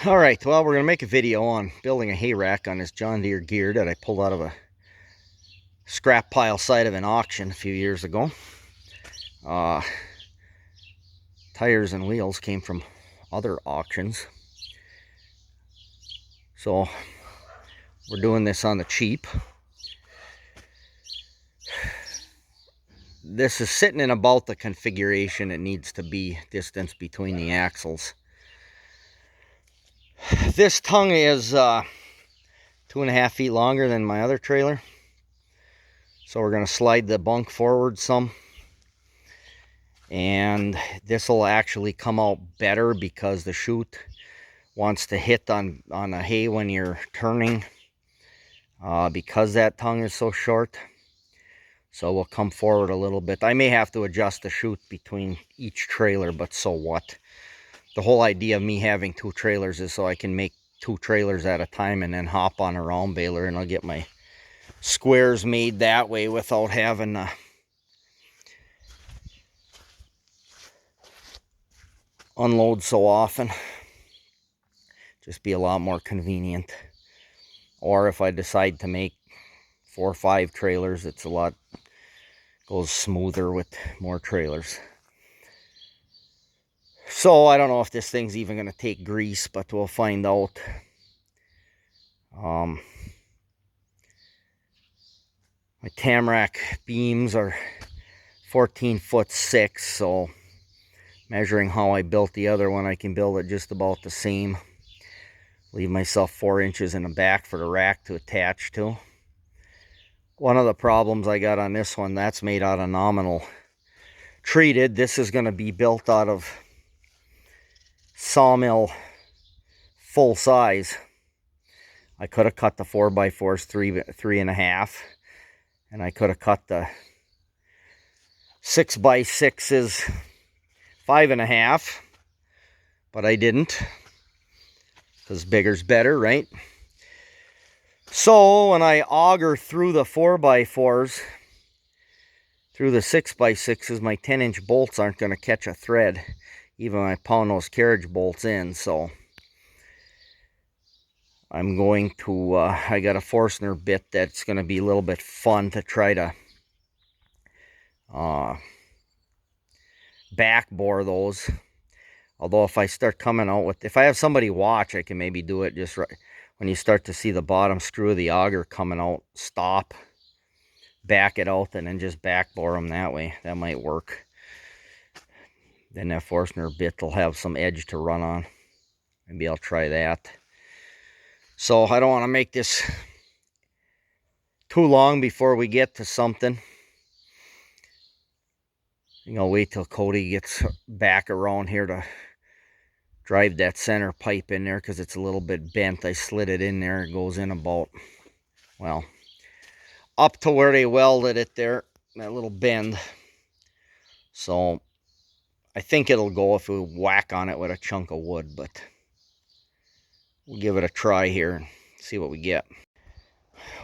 All right, well, we're going to make a video on building a hay rack on this John Deere gear that I pulled out of a scrap pile side of an auction a few years ago. Tires and wheels came from other auctions. So we're doing this on the cheap. This is sitting in about the configuration it needs to be, distance between the axles. This tongue is 2.5 feet longer than my other trailer. So we're going to slide the bunk forward some. And this will actually come out better because the chute wants to hit on the hay when you're turning. Because that tongue is so short. So we'll come forward a little bit. I may have to adjust the chute between each trailer, but so what? The whole idea of me having two trailers is so I can make two trailers at a time and then hop on a round baler, and I'll get my squares made that way without having to unload so often. Just be a lot more convenient. Or if I decide to make 4 or 5 trailers, it's a lot goes smoother with more trailers. So I don't know if this thing's even going to take grease, but we'll find out. My Tamrac beams are 14'6", so measuring how I built the other one, I can build it just about the same. Leave myself 4 inches in the back for the rack to attach to. One of the problems I got on this one, that's made out of nominal treated. This is going to be built out of sawmill full size. I could have cut the 4x4s 3.5, and I could have cut the 6x6s 5.5, but I didn't, because bigger's better, right? So when I auger through the 4x4s, through the 6x6s, my 10-inch bolts aren't going to catch a thread, even when I pound those carriage bolts in. So I'm going to, I got a Forstner bit that's going to be a little bit fun to try to back bore those. Although if I start coming out with, if I have somebody watch, I can maybe do it just right. When you start to see the bottom screw of the auger coming out, stop, back it out, and then just back bore them that way. That might work. Then that Forstner bit will have some edge to run on. Maybe I'll try that. So I don't want to make this too long before we get to something. I'll wait till Cody gets back around here to drive that center pipe in there, because it's a little bit bent. I slid it in there. It goes in about, well, up to where they welded it there, that little bend. So I think it'll go if we whack on it with a chunk of wood, but we'll give it a try here and see what we get.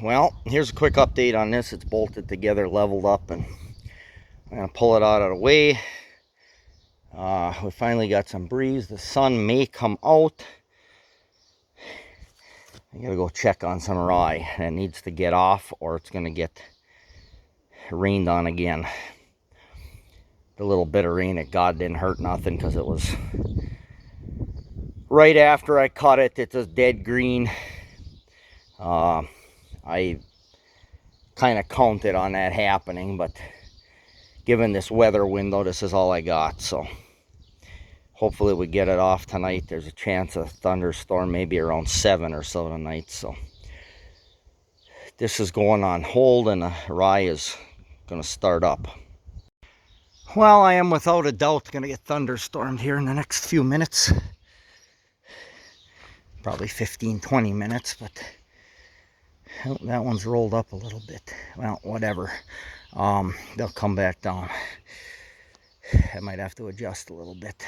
Well, here's a quick update on this. It's bolted together, leveled up, and I'm going to pull it out of the way. We finally got some breeze. The sun may come out. I gotta go check on some rye. It needs to get off, or it's gonna get rained on again. The little bit of rain at God didn't hurt nothing, because it was right after I cut it. It's a dead green. I kind of counted on that happening, but given this weather window, this is all I got. So hopefully we get it off tonight. There's a chance of thunderstorm maybe around 7 or so tonight. So this is going on hold, and the rye is going to start up. Well, I am without a doubt going to get thunderstormed here in the next few minutes. Probably 15-20 minutes, but that one's rolled up a little bit. Well, whatever. They'll come back down. I might have to adjust a little bit.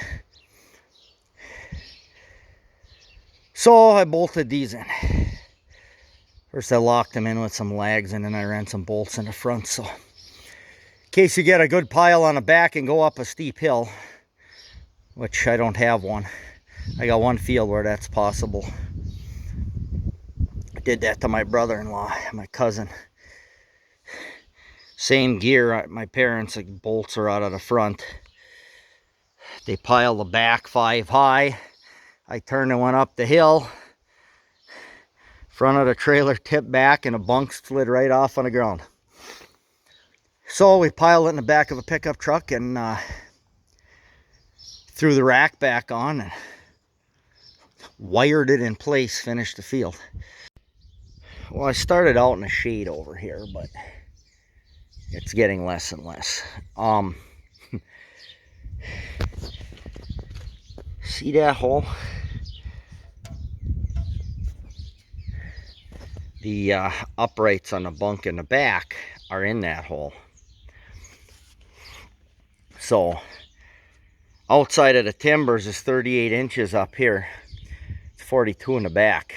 So I bolted these in. First I locked them in with some lags, and then I ran some bolts in the front. So in case you get a good pile on the back and go up a steep hill, which I don't have one, I got one field where that's possible. I did that to my brother-in-law, my cousin. Same gear, my parents, like, bolts are out of the front. They piled the back 5 high. I turned and went up the hill. Front of the trailer tipped back and a bunk slid right off on the ground. So we piled it in the back of a pickup truck and threw the rack back on and wired it in place, finished the field. Well, I started out in the shade over here, but it's getting less and less. See that hole? The uprights on the bunk in the back are in that hole. So outside of the timbers is 38 inches up here. It's 42 in the back.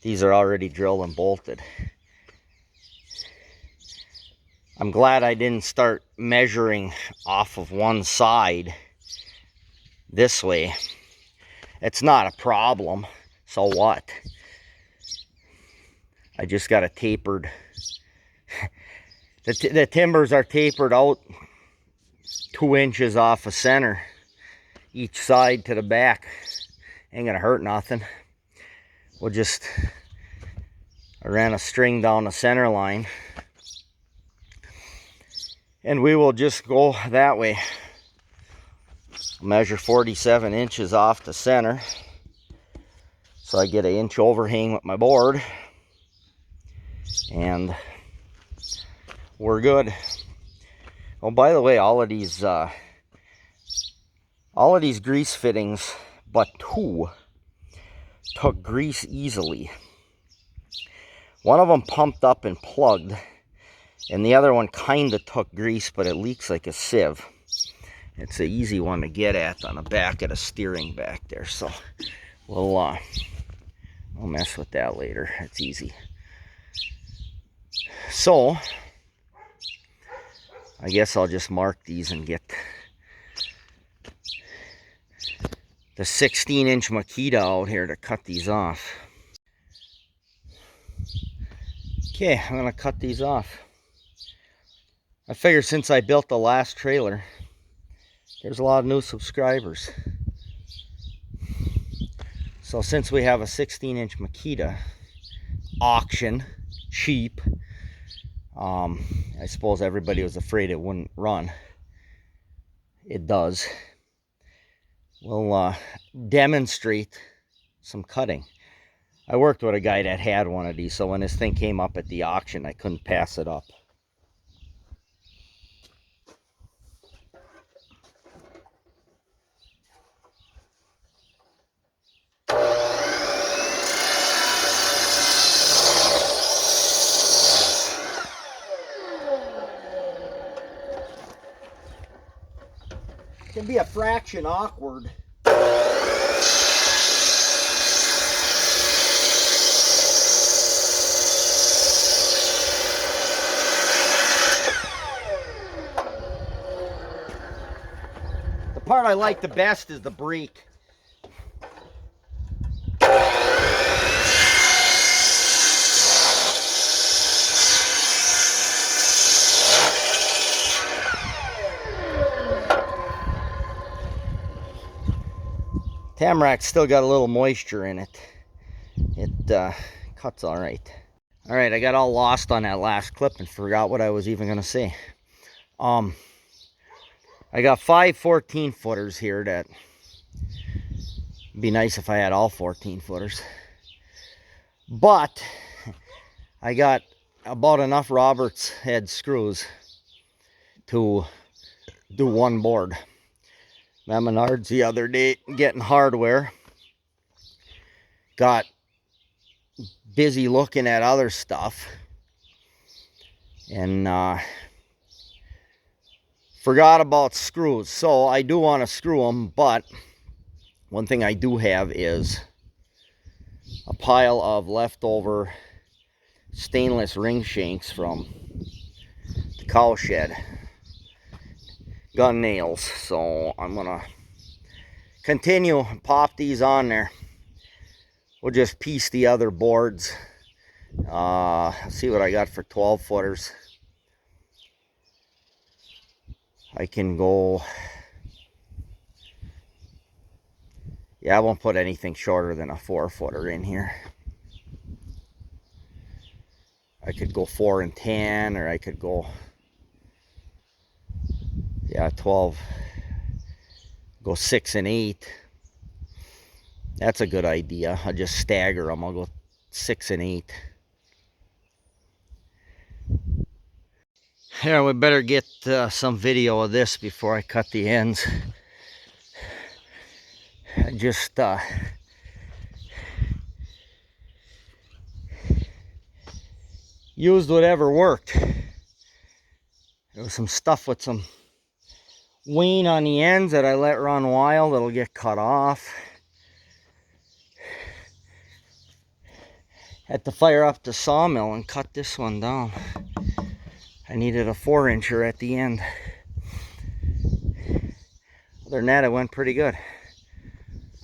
These are already drilled and bolted. I'm glad I didn't start measuring off of one side this way. It's not a problem. So what? I just got it tapered. The timbers are tapered out 2 inches off of center each side to the back. Ain't gonna hurt nothing. We'll just, I ran a string down the center line and we will just go that way. Measure 47 inches off the center so I get an inch overhang with my board, and we're good. Oh, by the way, all of these grease fittings but 2 took grease easily. One of them pumped up and plugged, and the other one kind of took grease, but it leaks like a sieve. It's an easy one to get at on the back of the steering back there, so we'll mess with that later. It's easy. So I guess I'll just mark these and get the 16-inch Makita out here to cut these off. Okay, I'm gonna cut these off. I figure since I built the last trailer, there's a lot of new subscribers. So since we have a 16-inch Makita, auction, cheap, I suppose everybody was afraid it wouldn't run. It does. We'll demonstrate some cutting. I worked with a guy that had one of these, so when this thing came up at the auction, I couldn't pass it up. Can be a fraction awkward. The part I like the best is the brake. Tamrac's still got a little moisture in it. It cuts all right. All right, I got all lost on that last clip and forgot what I was even gonna say. I got 5 14-footers here. That would be nice if I had all 14-footers. But I got about enough Roberts head screws to do one board. At Menards the other day getting hardware. Got busy looking at other stuff. And forgot about screws. So I do want to screw them, but one thing I do have is a pile of leftover stainless ring shanks from the cow shed. Gun nails, so I'm gonna continue, pop these on there. We'll just piece the other boards. See what I got for 12 footers. I can go, yeah, I won't put anything shorter than a 4 footer in here. I could go 4 and 10, or I could go, yeah, 12, go 6 and 8. That's a good idea. I'll just stagger them. I'll go 6 and 8. Here, we better get some video of this before I cut the ends. I just used whatever worked. There was some stuff with some wane on the ends that I let run wild. That'll get cut off. Had to fire up the sawmill and cut this one down. I needed a 4-incher at the end. Other than that, it went pretty good.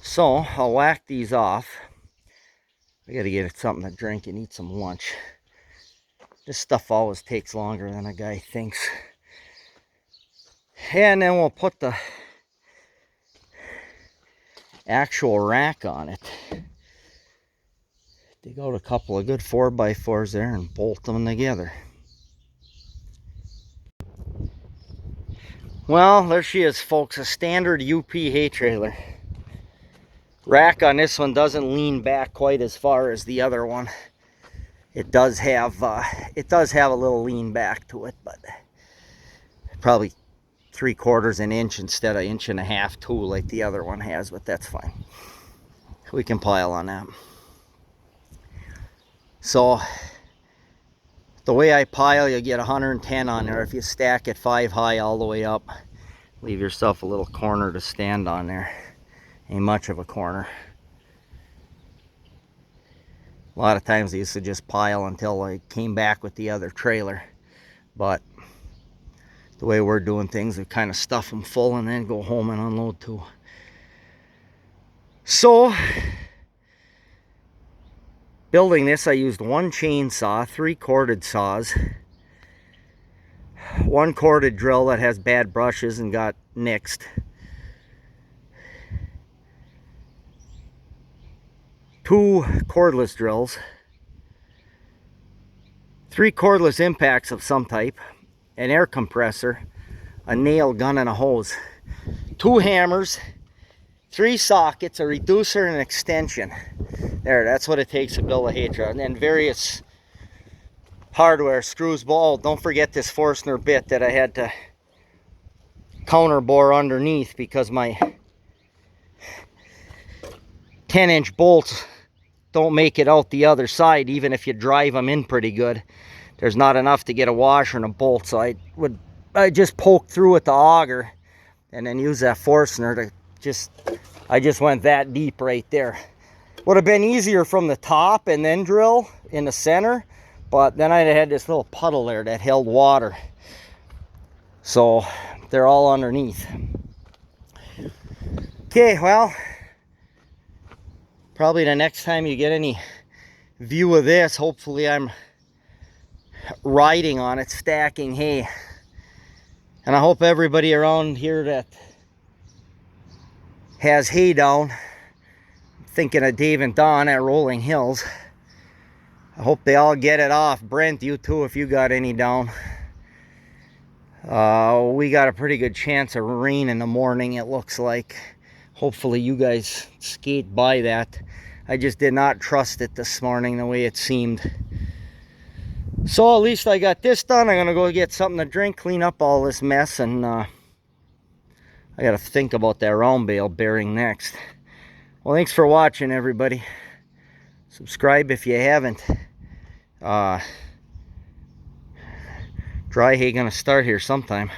So I'll whack these off. I gotta get something to drink and eat some lunch. This stuff always takes longer than a guy thinks. And then we'll put the actual rack on it. Dig out a couple of good 4x4s there and bolt them together. Well, there she is, folks, a standard UP hay trailer. Rack on this one doesn't lean back quite as far as the other one. It does have a little lean back to it, but probably 3/4 an inch instead of 1.5 inches, like the other one has, but that's fine. We can pile on that. So the way I pile, you get 110 on there. If you stack it 5 high all the way up, leave yourself a little corner to stand on there. Ain't much of a corner. A lot of times I used to just pile until I came back with the other trailer, but the way we're doing things, we kind of stuff them full and then go home and unload too. So building this, I used 1 chainsaw, 3 corded saws, 1 corded drill that has bad brushes and got nixed, 2 cordless drills, 3 cordless impacts of some type, an air compressor, a nail gun, and a hose, 2 hammers, 3 sockets, a reducer, and an extension. There, that's what it takes to build a hay trailer. And then various hardware, screws, bolts. Don't forget this Forstner bit that I had to counter bore underneath because my 10-inch bolts don't make it out the other side, even if you drive them in pretty good. There's not enough to get a washer and a bolt, so I just poke through with the auger and then use that Forstner to I just went that deep right there. Would have been easier from the top and then drill in the center, but then I had this little puddle there that held water. So they're all underneath. Okay, well, probably the next time you get any view of this, hopefully I'm riding on it, stacking hay. And I hope everybody around here that has hay down, thinking of Dave and Don at Rolling Hills, I hope they all get it off. Brent, you too, if you got any down. We got a pretty good chance of rain in the morning, it looks like. Hopefully you guys skate by that. I just did not trust it this morning the way it seemed. So at least I got this done. I'm gonna go get something to drink, clean up all this mess, and I gotta think about that round bale bearing next. Well, thanks for watching, everybody. Subscribe if you haven't. Dry hay gonna start here sometime.